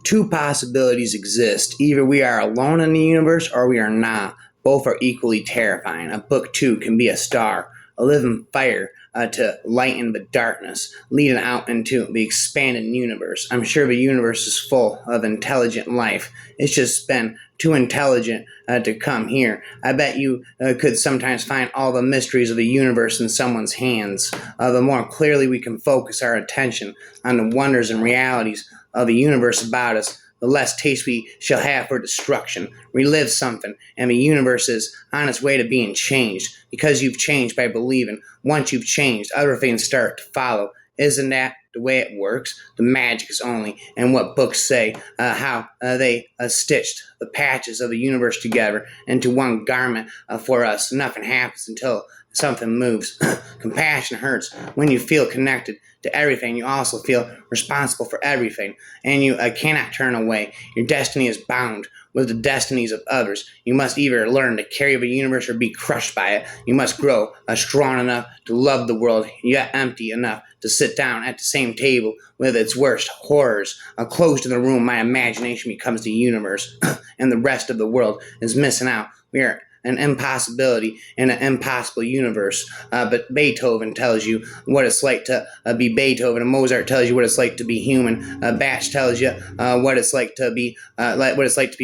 Two possibilities exist. Either we are alone in the universe or we are not. Both are equally terrifying. A book, too, can be a star, a living fire to lighten the darkness, leading out into the expanded universe. I'm sure the universe is full of intelligent life. It's just been too intelligent to come here. I bet you could sometimes find all the mysteries of the universe in someone's hands. The more clearly we can focus our attention on the wonders and realities of the universe about us, the less taste we shall have for destruction. Relive something, and the universe is on its way to being changed. Because you've changed by believing. Once you've changed, other things start to follow. Isn't that the way it works? The magic is only in what books say, how they stitched the patches of the universe together into one garment for us. Nothing happens until something moves. Compassion hurts. When you feel connected to everything, you also feel responsible for everything, and you cannot turn away. Your destiny is bound with the destinies of others. You must either learn to carry the universe or be crushed by it. You must grow strong enough to love the world, yet empty enough to sit down at the same table with its worst horrors. Closed in the room, my imagination becomes the universe, and the rest of the world is missing out. We are an impossibility in an impossible universe. But Beethoven tells you what it's like to be Beethoven, and Mozart tells you what it's like to be human. Bach tells you what it's like to be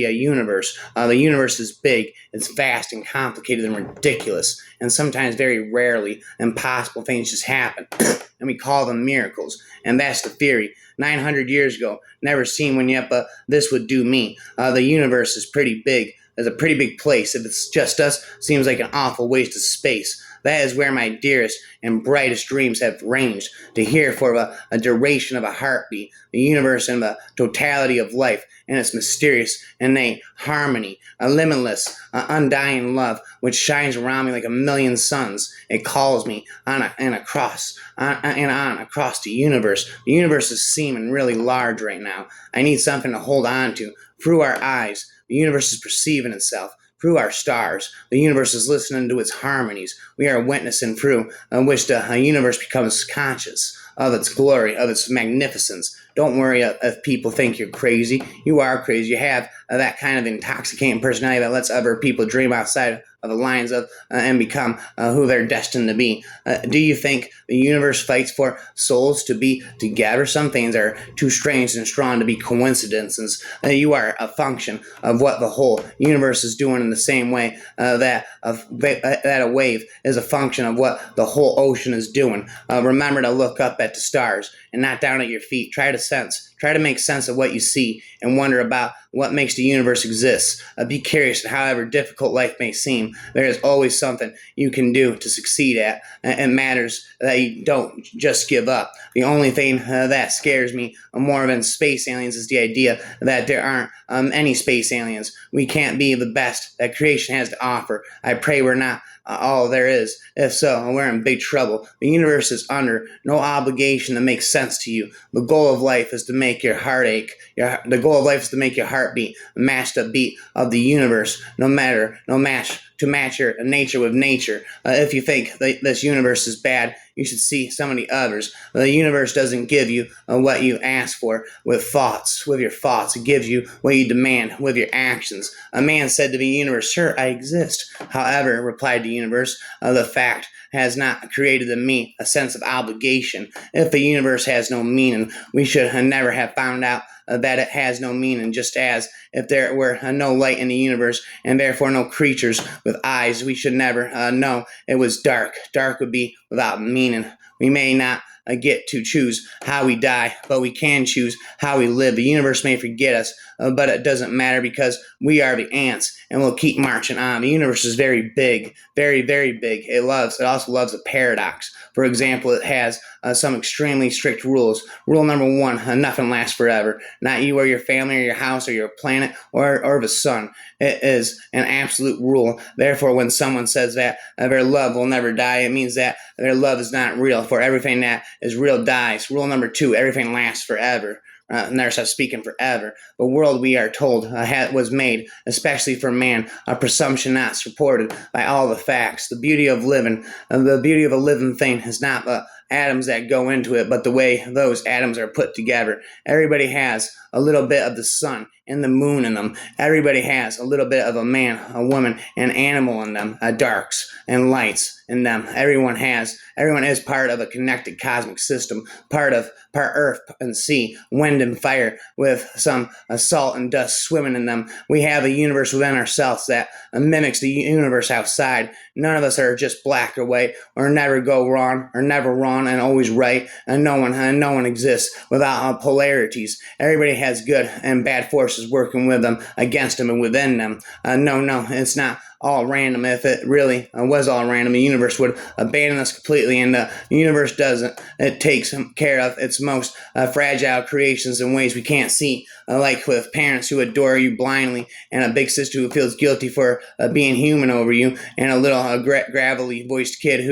a universe. The universe is big, it's vast and complicated and ridiculous, and sometimes very rarely impossible things just happen, and we call them miracles. And that's the theory. 900 years ago, never seen one yet, but this would do me. The universe is pretty big. It's a pretty big place. If it's just us, seems like an awful waste of space. That is where my dearest and brightest dreams have ranged, to hear for a duration of a heartbeat, the universe and the totality of life, and its mysterious, innate harmony, a limitless, undying love, which shines around me like a million suns. It calls me on across the universe. The universe is seeming really large right now. I need something to hold on to. Through our eyes, the universe is perceiving itself. Through our stars, the universe is listening to its harmonies. We are witnessing through which the universe becomes conscious of its glory, of its magnificence. Don't worry if people think you're crazy. You are crazy. You have that kind of intoxicating personality that lets other people dream outside of the lines of and become who they're destined to be. Do you think the universe fights for souls to be together? Some things are too strange and strong to be coincidences. You are a function of what the whole universe is doing in the same way that a wave is a function of what the whole ocean is doing. Remember to look up at the stars and not down at your feet. Try to make sense of what you see and wonder about what makes the universe exist. Be curious, however difficult life may seem. There is always something you can do to succeed at. It matters that you don't just give up. The only thing that scares me more than space aliens is the idea that there aren't any space aliens. We can't be the best that creation has to offer. I pray we're not all there is. If so, we're in big trouble. The universe is under no obligation to make sense to you. The goal of life is to make your heart ache. The goal of life is to make your heart beat, match the beat of the universe, to match your nature with nature. If you think this universe is bad, you should see some of the others. The universe doesn't give you what you ask for with your thoughts. It gives you what you demand with your actions. A man said to the universe, "Sure, I exist." However, replied the universe, the fact has not created in me a sense of obligation. If the universe has no meaning, we should never have found out that it has no meaning, just as if there were no light in the universe and therefore no creatures with eyes, we should never know it was dark. Dark would be without meaning. We may not get to choose how we die, but we can choose how we live. The universe may forget us, but it doesn't matter because we are the ants and we'll keep marching on. The universe is very big, very, very big. It also loves a paradox. For example, it has some extremely strict rules. Rule number 1, nothing lasts forever. Not you or your family or your house or your planet or the sun. It is an absolute rule. Therefore, when someone says that their love will never die, it means that their love is not real. For everything that is real dies. Rule number 2, everything lasts forever. Never stop speaking forever. The world, we are told, was made especially for man, a presumption not supported by all the facts. The beauty of a living thing is not the atoms that go into it, but the way those atoms are put together. Everybody has a little bit of the sun and the moon in them. Everybody has a little bit of a man, a woman, an animal in them, darks and lights in them. Everyone is part of a connected cosmic system, part earth and sea, wind and fire, with some salt and dust swimming in them. We have a universe within ourselves that mimics the universe outside. None of us are just black or white, or never go wrong, or never wrong and always right. And no one exists without polarities. Everybody has good and bad forces working with them, against them, and within them. No, it's not all random. If it really was all random, the universe would abandon us completely, and the universe doesn't. It takes care of its most fragile creations in ways we can't see, like with parents who adore you blindly, and a big sister who feels guilty for being human over you, and a little gravelly voiced kid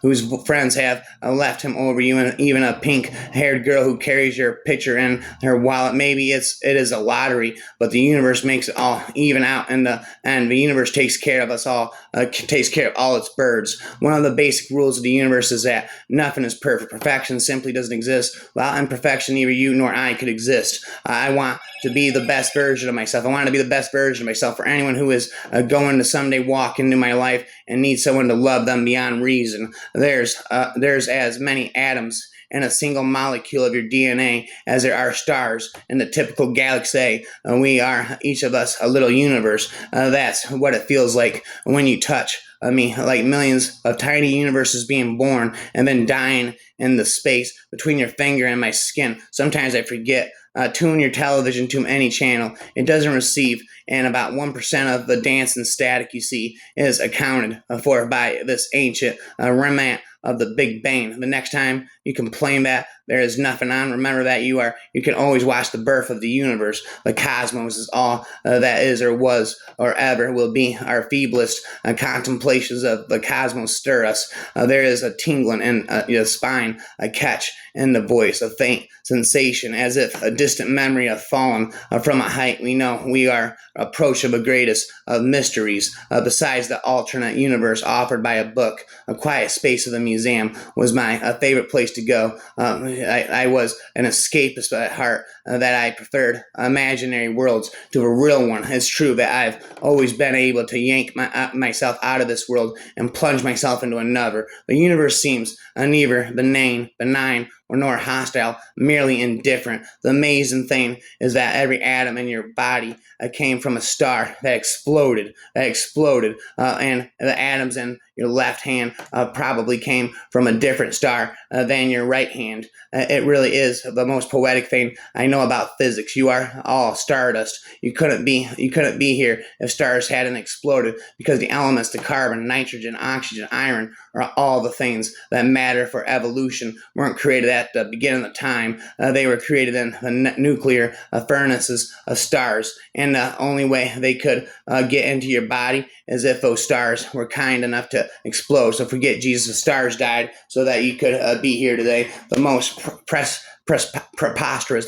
whose friends have left him over you, and even a pink-haired girl who carries your picture in her wallet. Maybe it is a lottery, but the universe makes it all even out, and the universe takes care of us all, takes care of all its birds. One of the basic rules of the universe is that nothing is perfect. Perfection simply doesn't exist. Without imperfection, neither you nor I could exist. I want to be the best version of myself. I want to be the best version of myself for anyone who is going to someday walk into my life and needs someone to love them beyond reason. There's as many atoms in a single molecule of your DNA as there are stars in the typical galaxy. We are, each of us, a little universe. That's what it feels like when you touch me, like millions of tiny universes being born and then dying in the space between your finger and my skin. Sometimes I forget. Tune your television to any channel. It doesn't receive, and about 1% of the dance and static you see is accounted for by this ancient remnant of the Big Bang. The next time you complain that there is nothing on, remember that you can always watch the birth of the universe. The cosmos is all that is or was or ever will be. Our feeblest contemplations of the cosmos stir us. There is a tingling in your spine, a catch in the voice, a faint sensation as if a distant memory of fallen from a height. We know we are approach of the greatest of mysteries. Besides the alternate universe offered by a book, a quiet space of the museum was my favorite place to go. I was an escapist at heart, that I preferred imaginary worlds to a real one. It's true that I've always been able to yank myself out of this world and plunge myself into another. The universe seems neither benign, or nor hostile, merely indifferent. The amazing thing is that every atom in your body came from a star that exploded, and the atoms in your left hand probably came from a different star than your right hand. It really is the most poetic thing I know about physics. You are all stardust. You couldn't be here if stars hadn't exploded, because the elements, the carbon, nitrogen, oxygen, iron, are all the things that matter for evolution, weren't created at the beginning of time. They were created in the nuclear furnaces of stars, and the only way they could get into your body is if those stars were kind enough to explode. So forget Jesus. The stars died so that you could be here today. The most the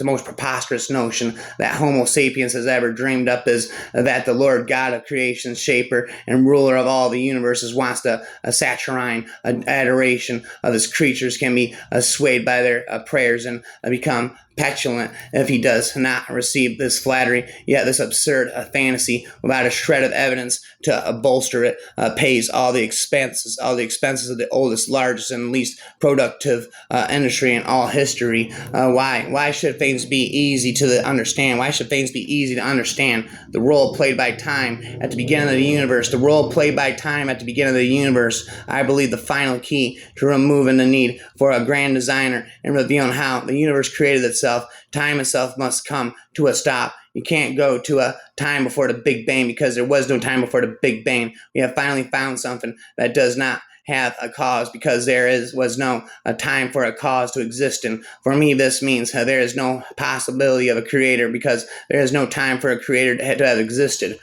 most preposterous notion that Homo sapiens has ever dreamed up is that the Lord God of creation, shaper and ruler of all the universes, wants to saturine adoration of his creatures, can be swayed by their prayers and become petulant if he does not receive this flattery. Yet this absurd fantasy, without a shred of evidence to bolster it, pays all the expenses of the oldest, largest, and least productive industry in all history. Why should things be easy to understand? Why should things be easy to understand? The role played by time at the beginning of the universe. The role played by time at the beginning of the universe, I believe, the final key to removing the need for a grand designer and revealing how the universe created itself. Time itself must come to a stop. You can't go to a time before the Big Bang, because there was no time before the Big Bang. We have finally found something that does not have a cause, because was no time for a cause to exist. And for me, this means there is no possibility of a creator, because there is no time for a creator to have existed.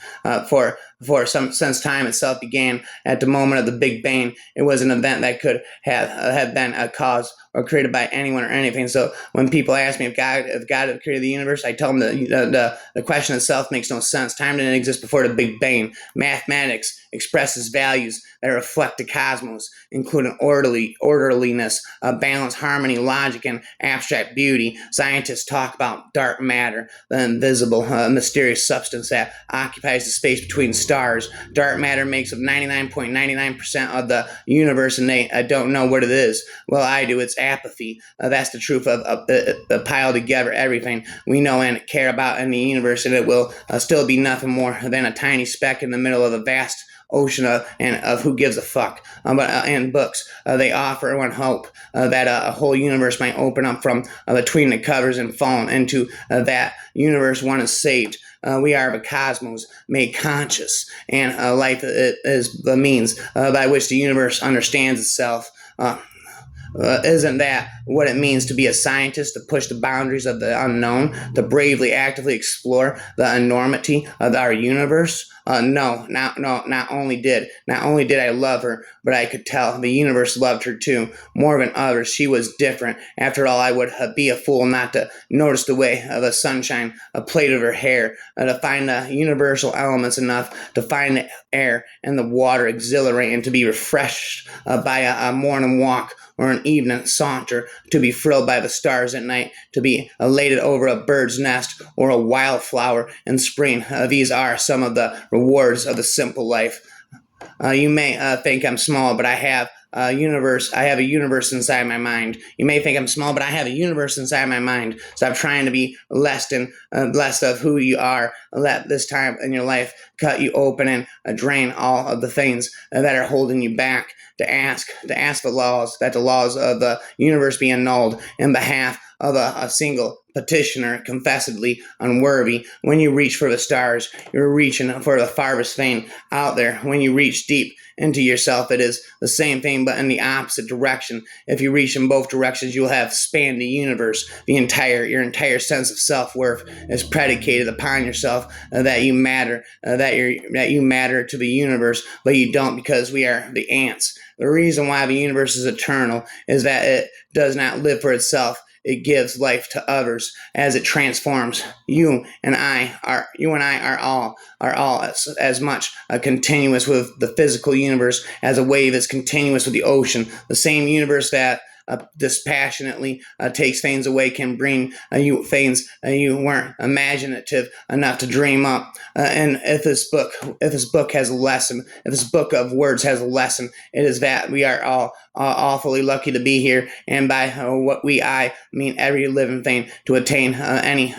Since time itself began at the moment of the Big Bang, it was an event that could have been a cause or created by anyone or anything. So when people ask me if God created the universe, I tell them that the question itself makes no sense. Time didn't exist before the Big Bang. Mathematics expresses values that reflect the cosmos, including orderliness, balance, harmony, logic, and abstract beauty. Scientists talk about dark matter, the invisible, mysterious substance that occupies the space between stars. Dark matter makes up 99.99% of the universe, and they don't know what it is. Well, I do. It's apathy. That's the truth of the pile together everything we know and care about in the universe, and it will still be nothing more than a tiny speck in the middle of a vast ocean of who gives a fuck. And books, they offer one hope that a whole universe might open up from between the covers and fall into that universe one is saved. We are the cosmos made conscious, and life is the means by which the universe understands itself. Isn't that what it means to be a scientist, to push the boundaries of the unknown, to bravely, actively explore the enormity of our universe? No, not only did I love her, but I could tell the universe loved her too, more than others. She was different. After all, I would be a fool not to notice the way of the sunshine, a plate of her hair, to find the universal elements enough to find the air and the water exhilarating, to be refreshed by a morning walk or an evening saunter, to be thrilled by the stars at night, to be elated over a bird's nest or a wildflower in spring. These are some of the rewards of the simple life. You may think I'm small, but I have a universe inside my mind. You may think I'm small, but I have a universe inside my mind. Stop trying to be less of who you are. Let this time in your life cut you open and drain all of the things that are holding you back. To ask the laws of the universe be annulled in behalf of a single petitioner confessedly unworthy. When you reach for the stars, you're reaching for the farthest thing out there. When you reach deep into yourself, it is the same thing but in the opposite direction. If you reach in both directions, you'll have spanned the universe. Your entire sense of self-worth is predicated upon yourself, that you matter, that you matter to the universe, but you don't, because we are the ants. The reason why the universe is eternal is that it does not live for itself. It gives life to others as it transforms. You and I are all as much continuous with the physical universe as a wave is continuous with the ocean. The same universe that dispassionately takes things away can bring you things you weren't imaginative enough to dream up. And if this book has a lesson, if this book of words has a lesson, it is that we are all awfully lucky to be here, and by I mean every living thing, to attain any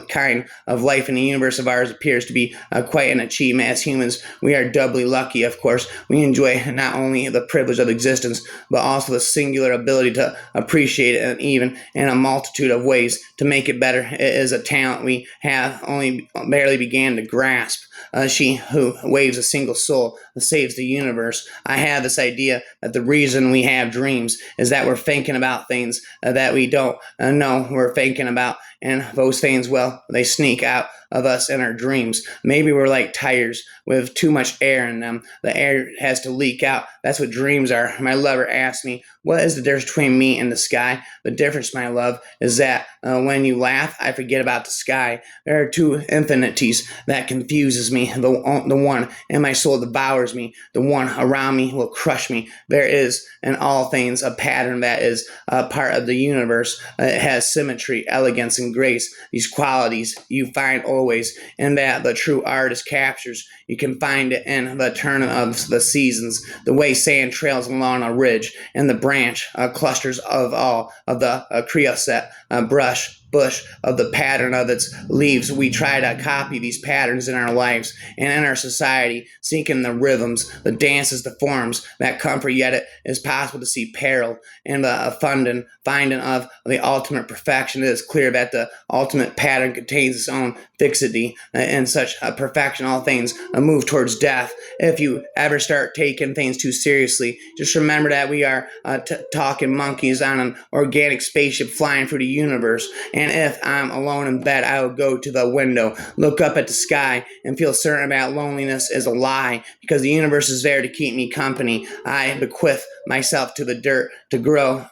kind of life in the universe of ours appears to be quite an achievement. As humans, we are doubly lucky, of course. We enjoy not only the privilege of existence, but also the singular ability to appreciate it, and even in a multitude of ways to make it better. It is a talent we have only barely began to grasp. She who waves a single soul saves the universe. I have this idea that the reason we have dreams is that we're thinking about things that we don't know we're thinking about, and those things, well, they sneak out of us in our dreams. Maybe we're like tires with too much air in them. The air has to leak out. That's what dreams are. My lover asked me, what is the difference between me and the sky? The difference, my love, is that when you laugh, I forget about the sky. There are two infinities that confuses me. The one in my soul devours me. The one around me will crush me. There is in all things a pattern that is a part of the universe. It has symmetry, elegance, and grace. These qualities you find always, and that the true artist captures. You can find it in the turn of the seasons, the way sand trails along a ridge, and the branch clusters of all of the creosote bush of the pattern of its leaves. We try to copy these patterns in our lives and in our society, seeking the rhythms, the dances, the forms that comfort, yet it is possible to see peril in the finding of the ultimate perfection. It is clear that the ultimate pattern contains its own fixity, and such perfection, all things move towards death. If you ever start taking things too seriously, just remember that we are talking monkeys on an organic spaceship flying through the universe. And if I'm alone in bed, I will go to the window, look up at the sky, and feel certain that loneliness is a lie, because the universe is there to keep me company. I bequeath myself to the dirt, to grow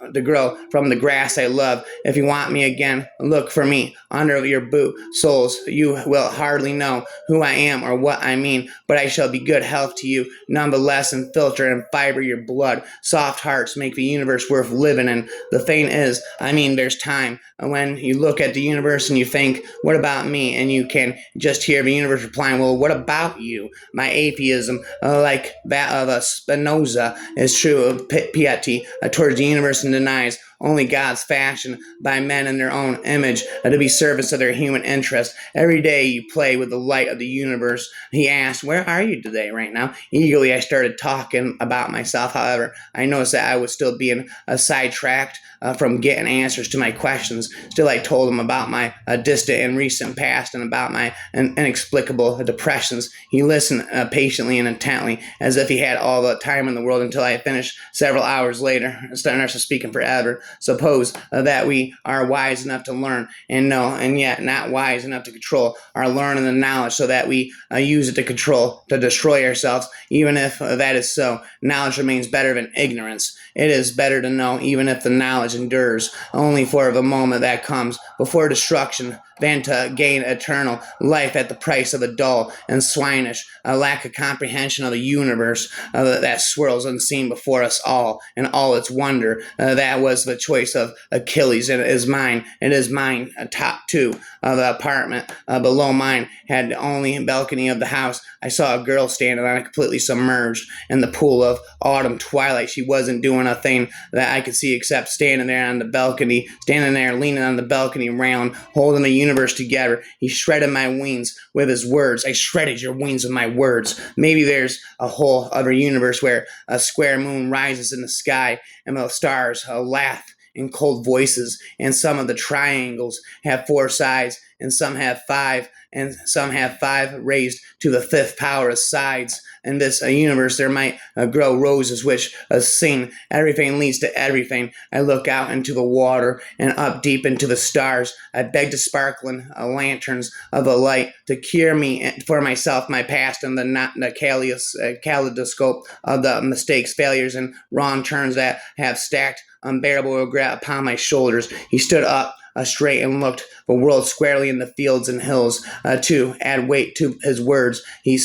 from the grass I love. If you want me again, look for me under your boot soles. You will hardly know who I am or what I mean, but I shall be good health to you, nonetheless, and filter and fiber your blood. Soft hearts make the universe worth living in. The thing is, there's time when you look at the universe and you think, what about me? And you can just hear the universe replying, well, what about you? My atheism, like that of a Spinoza, is true of piety towards the universe and denies only God's fashion by men in their own image to be service of their human interest. Every day you play with the light of the universe. He asked, where are you today right now? Eagerly I started talking about myself. However, I noticed that I was still being sidetracked from getting answers to my questions. Still, I told him about my distant and recent past and about my inexplicable depressions. He listened patiently and intently, as if he had all the time in the world, until I finished several hours later, starting to speaking forever. Suppose that we are wise enough to learn and know, and yet not wise enough to control our learning and knowledge, so that we use it to control, to destroy ourselves. Even if that is so, knowledge remains better than ignorance. It is better to know, even if the knowledge endures only for the moment that comes before destruction, than to gain eternal life at the price of a dull and swinish lack of comprehension of the universe that swirls unseen before us all in all its wonder. That was the choice of Achilles, and it is mine. It is mine. Top two of the apartment below mine had the only balcony of the house. I saw a girl standing on it, completely submerged in the pool of autumn twilight. She wasn't doing a thing that I could see except standing there on the balcony, standing there leaning on the balcony round, holding the universe together. He shredded my wings with his words. I shredded your wings with my words. Maybe there's a whole other universe where a square moon rises in the sky and the stars laugh in cold voices, and some of the triangles have four sides, and some have five, and some have five raised to the fifth power of sides. In this universe, there might grow roses which sing. Everything leads to everything. I look out into the water and up deep into the stars. I beg the sparkling lanterns of the light to cure me for myself, my past, and the kaleidoscope of the mistakes, failures, and wrong turns that have stacked unbearable regret upon my shoulders. He stood up straight and looked the world squarely in the fields and hills. To add weight to his words, he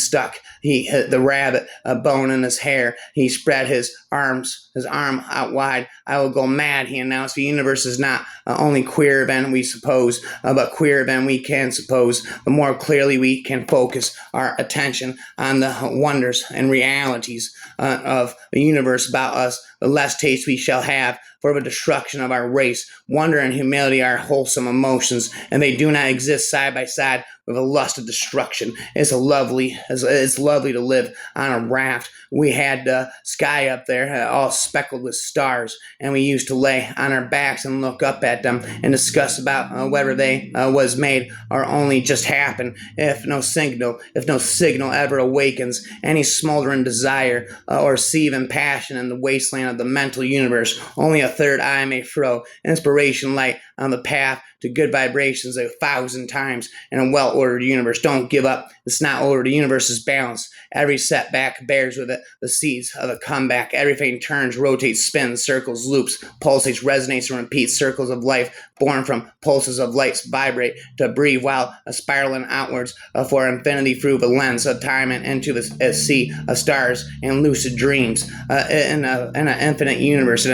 hit the rabbit bone in his hair. He spread his arm out wide. I will go mad, he announced. The universe is not only queerer than we suppose, but queerer than we can suppose. The more clearly we can focus our attention on the wonders and realities of the universe about us, the less taste we shall have for the destruction of our race. Wonder and humility are wholesome emotions, and they do not exist side by side with a lust of destruction. It's lovely to live on a raft. We had the sky up there, all speckled with stars, and we used to lay on our backs and look up at them and discuss about whether they was made or only just happened. If no signal ever awakens any smoldering desire or seething passion in the wasteland of the mental universe, only a third eye may throw inspiration light on the path to good vibrations 1,000 times in a well-ordered universe. Don't give up. It's not ordered. The universe is balanced. Every setback bears with it the seeds of a comeback. Everything turns, rotates, spins, circles, loops, pulsates, resonates, and repeats. Circles of life born from pulses of lights vibrate to breathe while spiraling outwards for infinity through the lens of time and into the sea of stars and lucid dreams. In an infinite universe,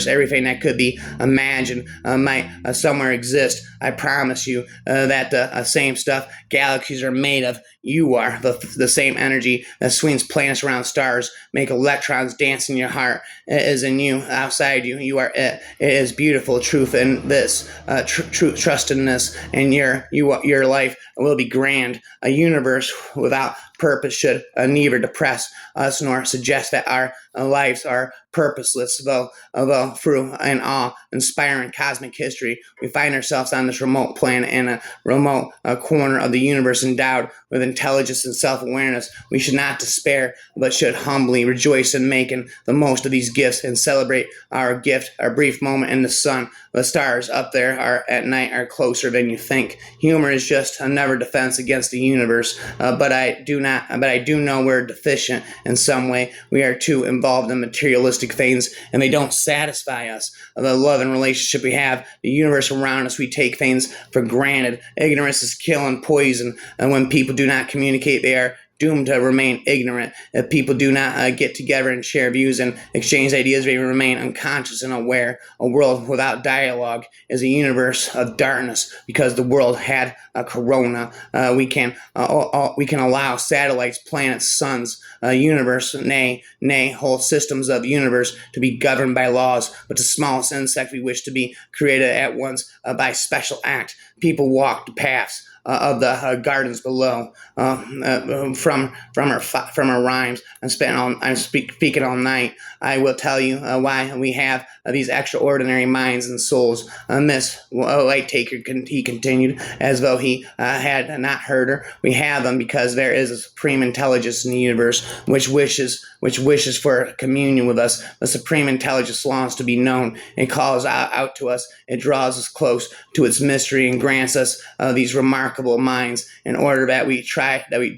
everything that could be imagined might somewhere exist. I promise you that the same stuff galaxies are made of. You are the same energy that swings planets around stars, make electrons dance in your heart. It is in you, outside you. You are it. It is beautiful truth in this, trust in this, and your life will be grand. A universe without purpose should neither depress us nor suggest that our lives are purposeless, though through an awe-inspiring cosmic history, we find ourselves on this remote planet in a remote corner of the universe endowed with intelligence and self-awareness. We should not despair, but should humbly rejoice in making the most of these gifts and celebrate our gift, our brief moment in the sun. The stars up there at night are closer than you think. Humor is just another defense against the universe, but I do know we're deficient in some way. We are too involved in materialistic materialistic things, and they don't satisfy us. The love and relationship we have, the universe around us, we take things for granted. Ignorance is kill and poison, and when people do not communicate, they are doomed to remain ignorant. If people do not get together and share views and exchange ideas, they remain unconscious and aware. A world without dialogue is a universe of darkness, because the world had a corona. We can allow satellites, planets, suns, universe, nay, whole systems of universe to be governed by laws. But the smallest insect we wish to be created at once by special act. People walk the paths of the gardens below. From her rhymes, I'm speaking all night. I will tell you why we have these extraordinary minds and souls. Miss Light Taker, he continued, as though he had not heard her. We have them because there is a supreme intelligence in the universe which wishes for communion with us. The supreme intelligence longs to be known. It calls out to us. It draws us close to its mystery and grants us these remarkable minds in order that we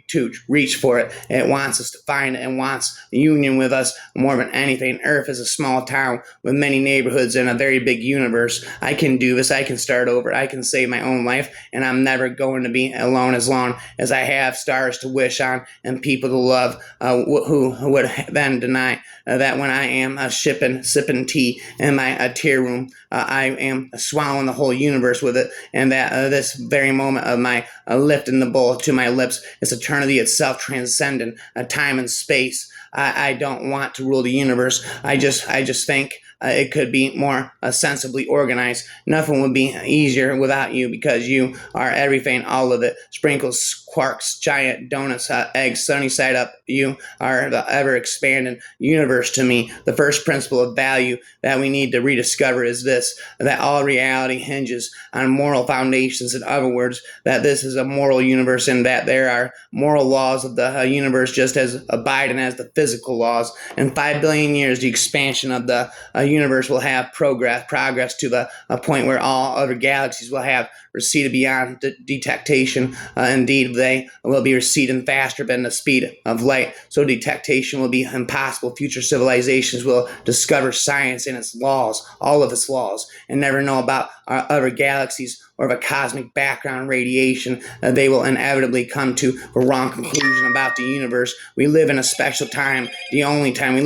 to reach for it. It wants us to find it and wants union with us more than anything. Earth is a small town with many neighborhoods and a very big universe. I can do this. I can start over. I can save my own life, and I'm never going to be alone as long as I have stars to wish on and people to love, who would then deny that when I am sipping tea in my tear room, I am swallowing the whole universe with it, and that this very moment of my lifting the bowl to my lips is eternity itself, transcendent time and space. I don't want to rule the universe. I just think it could be more sensibly organized. Nothing would be easier without you, because you are everything, all of it. Sprinkles, quarks, giant donuts, eggs, sunny side up. You are the ever-expanding universe to me. The first principle of value that we need to rediscover is this, that all reality hinges on moral foundations. In other words, that this is a moral universe, and that there are moral laws of the universe just as abiding as the physical laws. In 5 billion years, the expansion of the universe will have progress to the point where all other galaxies will have receded beyond detectation. Indeed, they will be receding faster than the speed of light, so detectation will be impossible. Future civilizations will discover science and its laws, all of its laws, and never know about other galaxies or the cosmic background radiation. They will inevitably come to the wrong conclusion about the universe. We live in a special time, the only time where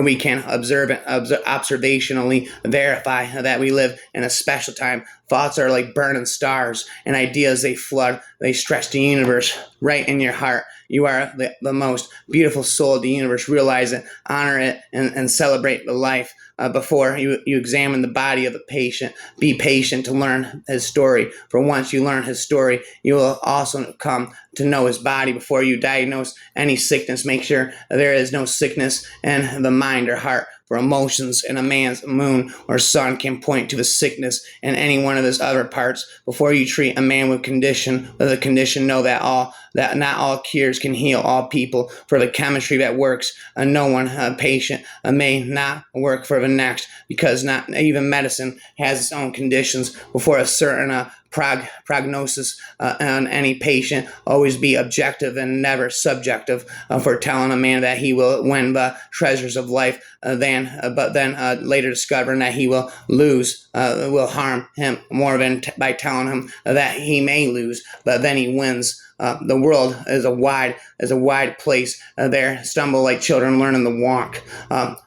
we can observationally verify that we live in a special time. Thoughts are like burning stars, and ideas, they flood, they stretch the universe right in your heart. You are the most beautiful soul of the universe. Realize it, honor it, and celebrate the life. Before you examine the body of the patient, be patient to learn his story. For once you learn his story, you will also come to know his body. Before you diagnose any sickness, make sure there is no sickness in the mind or heart. For emotions in a man's moon or sun can point to the sickness in any one of his other parts. Before you treat a man with a condition, know that not all cures can heal all people. For the chemistry that works, no one patient may not work for the next, because not even medicine has its own conditions. Before a certain prognosis on any patient, always be objective and never subjective. For telling a man that he will win the treasures of life, but then later discovering that he will lose, will harm him more than by telling him that he may lose, but then he wins. The world is a wide place. There stumble like children learning to walk.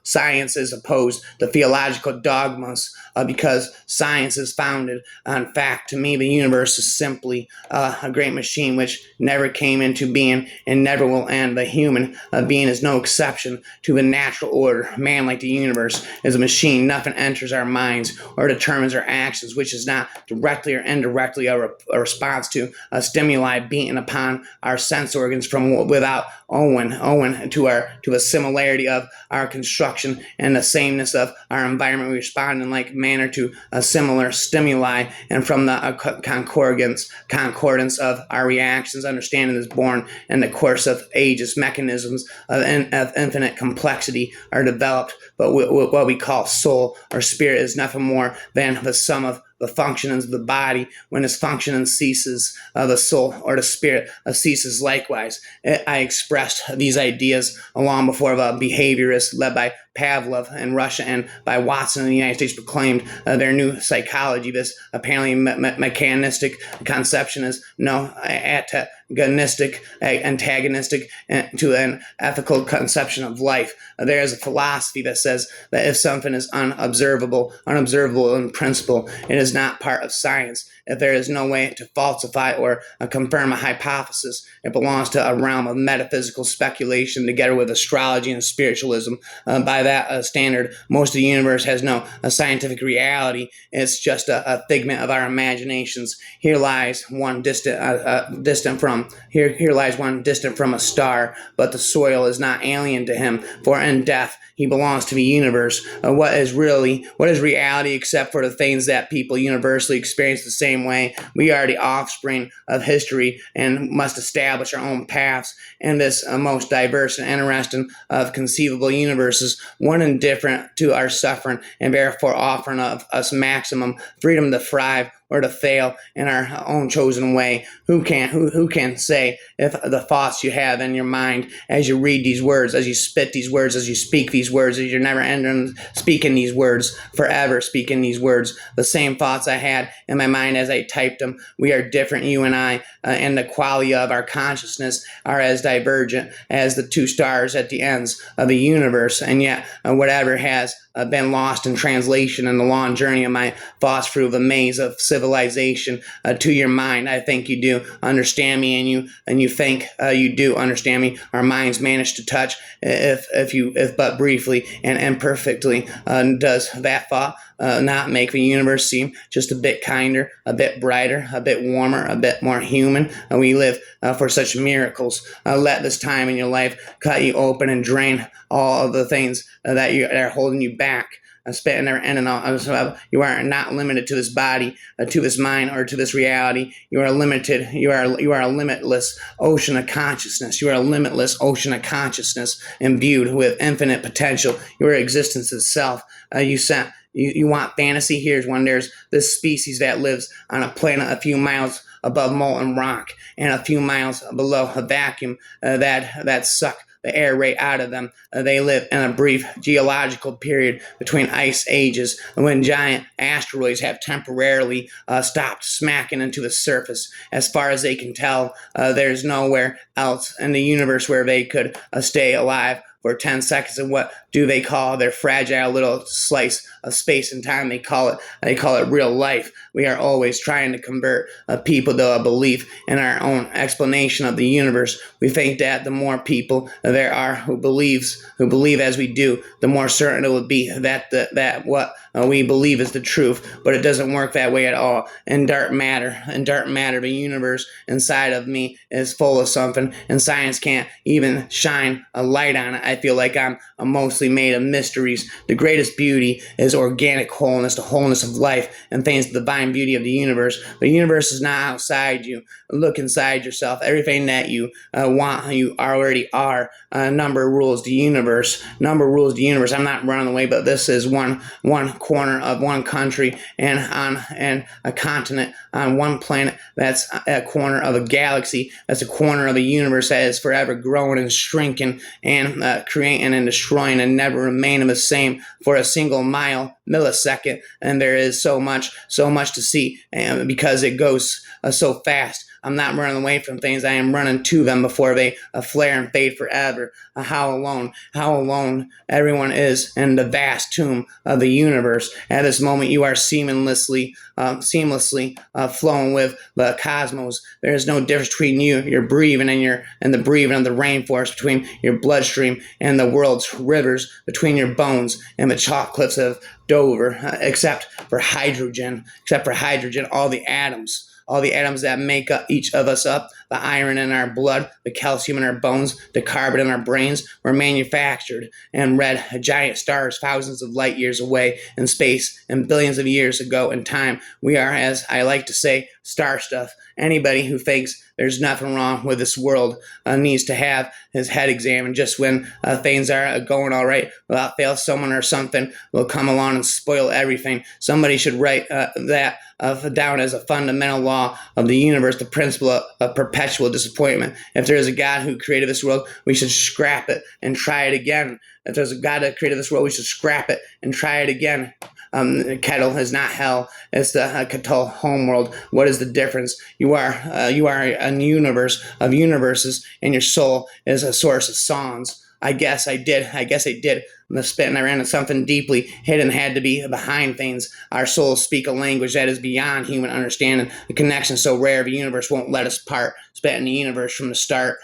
Science is opposed to theological dogmas, because science is founded on fact. To me, the universe is simply a great machine which never came into being and never will end. The human being is no exception to the natural order. Man, like the universe, is a machine. Nothing enters our minds or determines our actions which is not directly or indirectly a response to a stimuli beaten upon our sense organs from without, owing to the similarity of our construction and the sameness of our environment. We respond in like manner to a similar stimuli, and from the concordance of our reactions, understanding is born, and the course of ages, mechanisms of infinite complexity are developed. But what we call soul or spirit is nothing more than the sum of the functionings of the body. When its functioning ceases, the soul or the spirit ceases likewise. I expressed these ideas long before the behaviorists led by Pavlov in Russia and by Watson in the United States proclaimed their new psychology. This apparently mechanistic conception is antagonistic to an ethical conception of life. There is a philosophy that says that if something is unobservable in principle, it is not part of science. If there is no way to falsify or confirm a hypothesis, it belongs to a realm of metaphysical speculation together with astrology and spiritualism. By that standard, most of the universe has no scientific reality. It's just a figment of our imaginations. Here lies one distant from a star, but the soil is not alien to him, for in death he belongs to the universe. What is reality except for the things that people universally experience the same way? We are the offspring of history and must establish our own paths in this most diverse and interesting of conceivable universes, one indifferent to our suffering and therefore offering of us maximum freedom to thrive or to fail in our own chosen way. Who can say if the thoughts you have in your mind as you read these words, as you spit these words, as you speak these words, as you're never ending speaking these words, forever speaking these words, the same thoughts I had in my mind as I typed them. We are different, you and I, and the quality of our consciousness are as divergent as the two stars at the ends of the universe, and yet whatever has been lost in translation in the long journey of my thoughts through the maze of civilization to your mind. I think you do understand me, and you think you do understand me. Our minds manage to touch, if but briefly and imperfectly. Does that thought not make the universe seem just a bit kinder, a bit brighter, a bit warmer, a bit more human? We live for such miracles. Let this time in your life cut you open and drain all of the things that are holding you back. Spitting their end and all. You are not limited to this body, to this mind, or to this reality. You are limited. You are a limitless ocean of consciousness. You are a limitless ocean of consciousness imbued with infinite potential. Your existence itself. You want fantasy? Here's one. There's this species that lives on a planet a few miles above molten rock and a few miles below a vacuum that suck the air right out of them. They live in a brief geological period between ice ages when giant asteroids have temporarily stopped smacking into the surface. As far as they can tell, there's nowhere else in the universe where they could stay alive for 10 seconds. And what do they call their fragile little slice of space and time? They call it real life. We are always trying to convert people to a belief in our own explanation of the universe. We think that the more people there are who believe as we do, the more certain it will be that what we believe is the truth. But it doesn't work that way at all. In dark matter, the universe inside of me is full of something, and science can't even shine a light on it. I feel like I'm mostly made of mysteries. The greatest beauty is organic wholeness, the wholeness of life, and things the divine beauty of the universe. The universe is not outside you. Look inside yourself. Everything that you want, you already are. Number rules the universe. Number rules the universe. I'm not running away, but this is one corner of one country and on a continent on one planet. That's a corner of a galaxy. That's a corner of a universe that is forever growing and shrinking and creating and destroying and never remaining the same for a single millisecond. And there is so much to see, and because it goes so fast. I'm not running away from things. I am running to them before they flare and fade forever. How alone everyone is in the vast tomb of the universe. At this moment, you are seamlessly flowing with the cosmos. There is no difference between your breathing and the breathing of the rainforest, between your bloodstream and the world's rivers, between your bones and the chalk cliffs of Dover, except for hydrogen. All the atoms that make up each of us up, the iron in our blood, the calcium in our bones, the carbon in our brains, were manufactured and red giant stars thousands of light years away in space and billions of years ago in time. We are, as I like to say, star stuff. Anybody who thinks there's nothing wrong with this world needs to have his head examined. Just when things are going all right, without fail, someone or something will come along and spoil everything. Somebody should write that down as a fundamental law of the universe, the principle of perpetual disappointment. If there is a God who created this world, we should scrap it and try it again. If there's a God that created this world, we should scrap it and try it again. Kettle is not hell; it's the Kettle homeworld. What is the difference? You are a universe of universes, and your soul is a source of songs. I guess I did. The spit and I ran into something deeply hidden had to be behind things. Our souls speak a language that is beyond human understanding. The connection so rare, the universe won't let us part. Spit in the universe from the start.